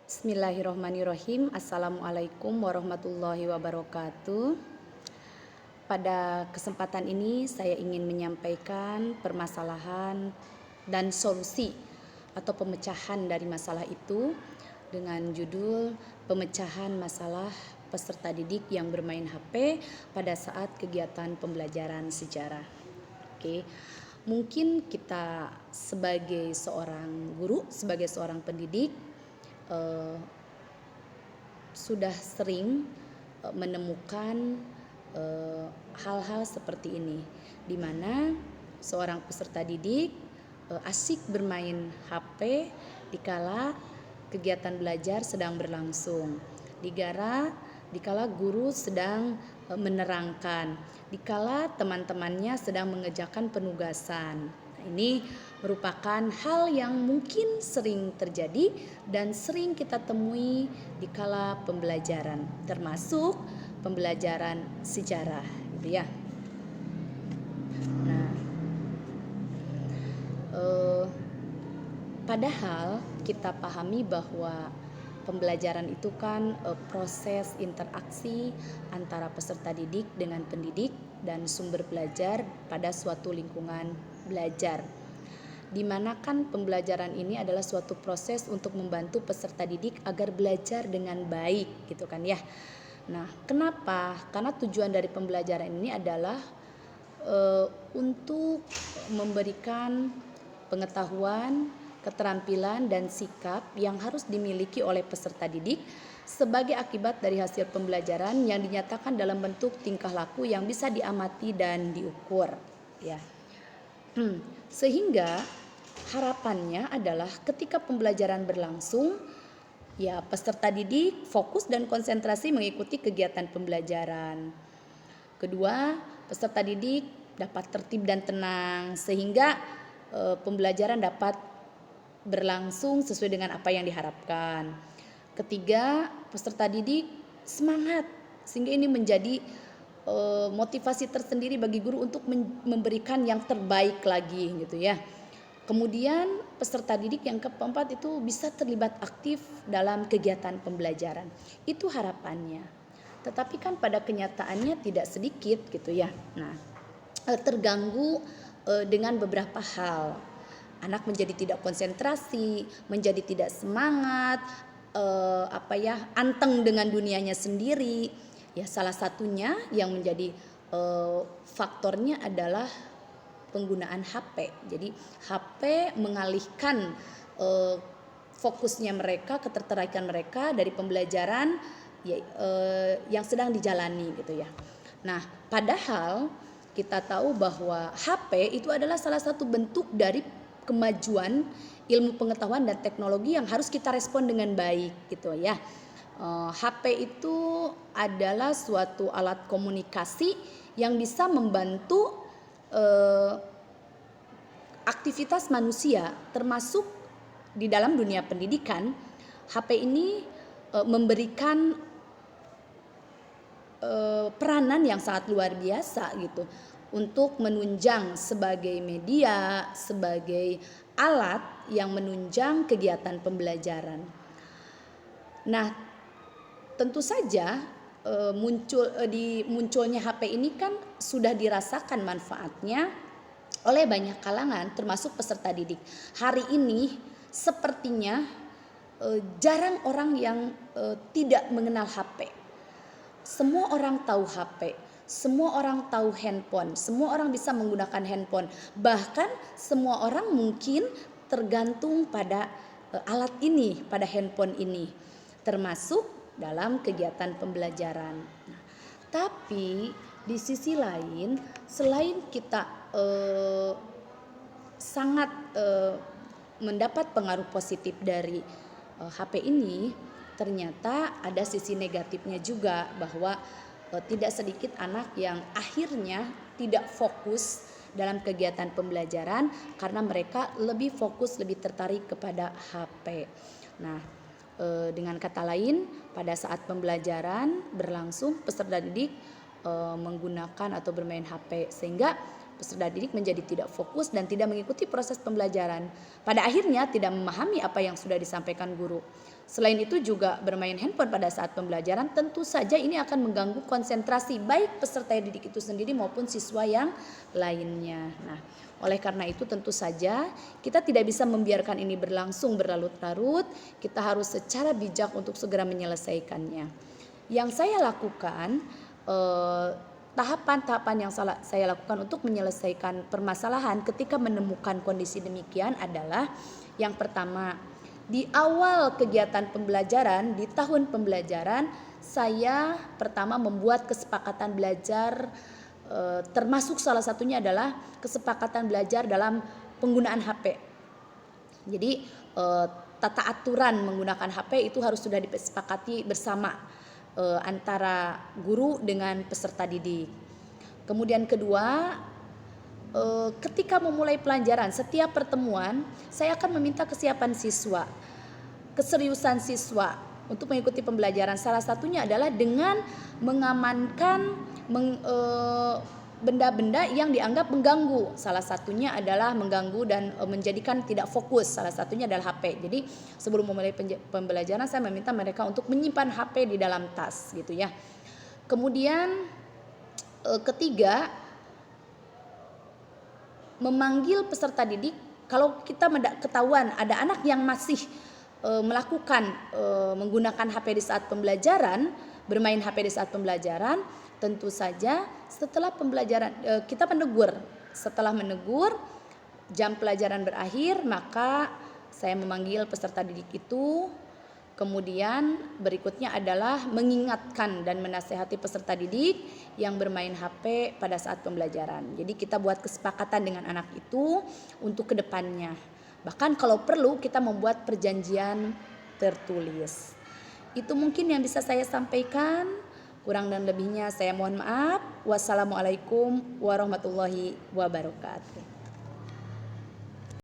Bismillahirrohmanirrohim. Assalamualaikum warahmatullahi wabarakatuh. Pada kesempatan ini saya ingin menyampaikan permasalahan dan solusi atau pemecahan dari masalah itu dengan judul pemecahan masalah peserta didik yang bermain HP pada saat kegiatan pembelajaran sejarah. Oke. Mungkin kita sebagai seorang guru, sebagai seorang pendidik sudah sering menemukan hal-hal seperti ini, di mana seorang peserta didik asyik bermain HP dikala kegiatan belajar sedang berlangsung, dikala guru sedang menerangkan, dikala teman-temannya sedang mengerjakan penugasan. Ini merupakan hal yang mungkin sering terjadi dan sering kita temui di kala pembelajaran, termasuk pembelajaran sejarah, gitu ya. Nah, padahal kita pahami bahwa pembelajaran itu kan proses interaksi antara peserta didik dengan pendidik dan sumber belajar pada suatu lingkungan belajar, di mana kan pembelajaran ini adalah suatu proses untuk membantu peserta didik agar belajar dengan baik, gitu kan ya. Nah, kenapa? Karena tujuan dari pembelajaran ini adalah untuk memberikan pengetahuan, keterampilan dan sikap yang harus dimiliki oleh peserta didik sebagai akibat dari hasil pembelajaran yang dinyatakan dalam bentuk tingkah laku yang bisa diamati dan diukur, ya. Sehingga harapannya adalah ketika pembelajaran berlangsung, ya peserta didik fokus dan konsentrasi mengikuti kegiatan pembelajaran. Kedua, peserta didik dapat tertib dan tenang sehingga pembelajaran dapat berlangsung sesuai dengan apa yang diharapkan. Ketiga, peserta didik semangat sehingga ini menjadi motivasi tersendiri bagi guru untuk memberikan yang terbaik lagi, gitu ya. Kemudian peserta didik yang keempat itu bisa terlibat aktif dalam kegiatan pembelajaran. Itu harapannya. Tetapi kan pada kenyataannya tidak sedikit, gitu ya. Nah, terganggu dengan beberapa hal. Anak menjadi tidak konsentrasi, menjadi tidak semangat, anteng dengan dunianya sendiri. Ya, salah satunya yang menjadi faktornya adalah penggunaan HP. Jadi HP mengalihkan fokusnya mereka, ketertarikan mereka dari pembelajaran yang sedang dijalani, gitu ya. Nah, padahal kita tahu bahwa HP itu adalah salah satu bentuk dari kemajuan ilmu pengetahuan dan teknologi yang harus kita respon dengan baik, gitu ya. HP itu adalah suatu alat komunikasi yang bisa membantu aktivitas manusia, termasuk di dalam dunia pendidikan. HP ini memberikan peranan yang sangat luar biasa, gitu, untuk menunjang sebagai media, sebagai alat yang menunjang kegiatan pembelajaran. Nah, tentu saja munculnya HP ini kan sudah dirasakan manfaatnya oleh banyak kalangan, termasuk peserta didik. Hari ini sepertinya jarang orang yang tidak mengenal HP. Semua orang tahu HP, semua orang tahu handphone, semua orang bisa menggunakan handphone. Bahkan semua orang mungkin tergantung pada alat ini, pada handphone ini, termasuk dalam kegiatan pembelajaran. Nah, tapi di sisi lain, selain kita sangat mendapat pengaruh positif dari HP ini, ternyata ada sisi negatifnya juga, bahwa tidak sedikit anak yang akhirnya tidak fokus dalam kegiatan pembelajaran karena mereka lebih fokus, lebih tertarik kepada HP. Nah, dengan kata lain, pada saat pembelajaran berlangsung, peserta didik menggunakan atau bermain HP sehingga peserta didik menjadi tidak fokus dan tidak mengikuti proses pembelajaran. Pada akhirnya tidak memahami apa yang sudah disampaikan guru. Selain itu juga bermain handphone pada saat pembelajaran tentu saja ini akan mengganggu konsentrasi baik peserta didik itu sendiri maupun siswa yang lainnya. Nah, oleh karena itu tentu saja kita tidak bisa membiarkan ini berlangsung berlarut-larut, kita harus secara bijak untuk segera menyelesaikannya. Yang saya lakukan, tahapan-tahapan yang saya lakukan untuk menyelesaikan permasalahan ketika menemukan kondisi demikian adalah yang pertama, di awal kegiatan pembelajaran, di tahun pembelajaran, saya pertama membuat kesepakatan belajar, termasuk salah satunya adalah kesepakatan belajar dalam penggunaan HP. Jadi tata aturan menggunakan HP itu harus sudah disepakati bersama antara guru dengan peserta didik. Kemudian kedua, ketika memulai pelajaran, setiap pertemuan saya akan meminta kesiapan siswa, keseriusan siswa untuk mengikuti pembelajaran. Salah satunya adalah dengan mengamankan benda-benda yang dianggap mengganggu. Salah satunya adalah mengganggu dan menjadikan tidak fokus. Salah satunya adalah HP. Jadi sebelum memulai pembelajaran saya meminta mereka untuk menyimpan HP di dalam tas gitu ya. Kemudian ketiga, memanggil peserta didik. Kalau kita ketahuan ada anak yang masih melakukan menggunakan HP di saat pembelajaran, bermain HP di saat pembelajaran, tentu saja setelah pembelajaran kita menegur. Setelah menegur, jam pelajaran berakhir, maka saya memanggil peserta didik itu. Kemudian berikutnya adalah mengingatkan dan menasehati peserta didik yang bermain HP pada saat pembelajaran. Jadi kita buat kesepakatan dengan anak itu untuk kedepannya. Bahkan kalau perlu kita membuat perjanjian tertulis. Itu mungkin yang bisa saya sampaikan. Kurang dan lebihnya saya mohon maaf. Wassalamualaikum warahmatullahi wabarakatuh.